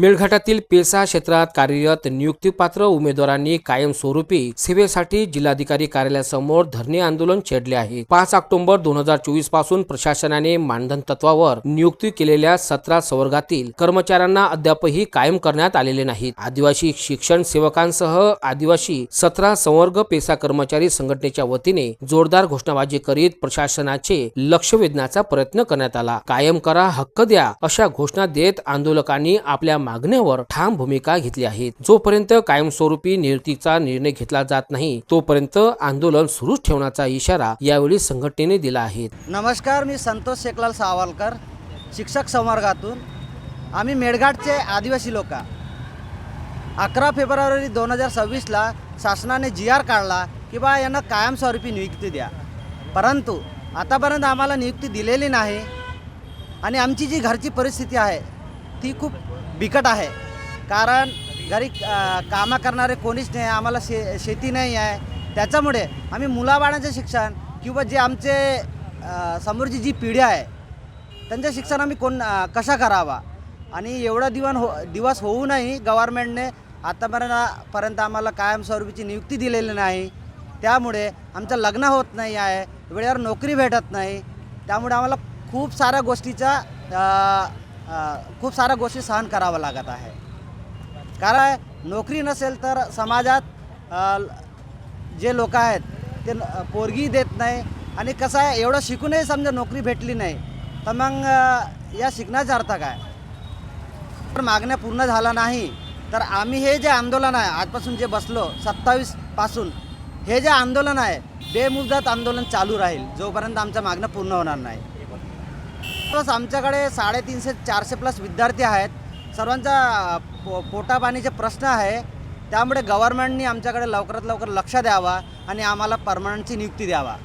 मेळघाटातील पेसा क्षेत्रात कार्यरत नियुक्तीपात्र उमेदवारांनी कायमस्वरूपी सेवेसाठी जिल्हाधिकारी कार्यालयासमोर धरणे आंदोलन छेडले आहे। 5 ऑक्टोबर 2024 पासून प्रशासनाने मानधन तत्वावर नियुक्ती केलेल्या 17 संवर्गातील कर्मचाऱ्यांना अद्यापही कायम करण्यात आलेले नाहीत। आदिवासी शिक्षण सेवकांसह आदिवासी 17 संवर्ग पेसा कर्मचारी संघटनेच्या वतीने जोरदार घोषणाबाजी करीत प्रशासनाचे लक्ष वेधण्याचा प्रयत्न करण्यात आला। कायम करा, हक्क द्या अशा घोषणा देत आंदोलकांनी आपल्या मागण्यावर ठाम भूमिका घेतली आहे। जोपर्यंत कायमस्वरूपी नियुक्तीचा निर्णय घेतला जात नाही तोपर्यंत आंदोलन सुरूच ठेवण्याचा इशारा यावेळी संघटनेने दिला आहे। नमस्कार, मी संतोष शेखलाल सावलकर, शिक्षक संवर्गातून। आम्ही मेळघाटचे आदिवासी लोक 11 फेब्रुवारी 2026 ला शासनाने GR काढला की बा यांना कायमस्वरूपी नियुक्ती द्या, परंतु आतापर्यंत आम्हाला नियुक्ती दिलेली नाही आणि आमची जी घरची परिस्थिती आहे ती खूप बिकट आहे। कारण घरी कामं करणारे कोणीच नाही, आम्हाला शेती नाही आहे। त्याच्यामुळे आम्ही मुलाबाळांचे शिक्षण किंवा जे आमचे समोरची जी पिढी आहे त्यांचे शिक्षण आम्ही कशा करावा आणि एवढा दिवस होऊनही गव्हर्नमेंटने आतापर्यंत आम्हाला कायमस्वरूपीची नियुक्ती दिलेली नाही। त्यामुळे आमचं लग्न होत नाही आहे, वेळेवर नोकरी भेटत नाही। त्यामुळे आम्हाला खूप साऱ्या गोष्टी सहन करावं लागत आहे। कारण नोकरी नसेल तर समाजात जे लोक आहेत ते पोरगी देत नाही आणि कसं आहे, एवढं शिकूनही समजा नोकरी भेटली नाही तर मग या शिकण्याचा अर्थ काय? तर मागण्या पूर्ण झाला नाही तर आम्ही हे जे आंदोलन आहे आजपासून जे बसलो 27 पासून, हे जे आंदोलन आहे बेमुदत आंदोलन चालू राहील जोपर्यंत आमच्या मागण्या पूर्ण होणार नाही। प्लस आमच्याकडे 350-400 प्लस विद्यार्थी आहेत, सर्वांचा पोटापाणीचे प्रश्न आहे। त्यामुळे गव्हर्नमेंटनी आमच्याकडे लवकरात लवकर लक्ष द्यावा आणि आम्हाला परमनंटची नियुक्ती द्यावा।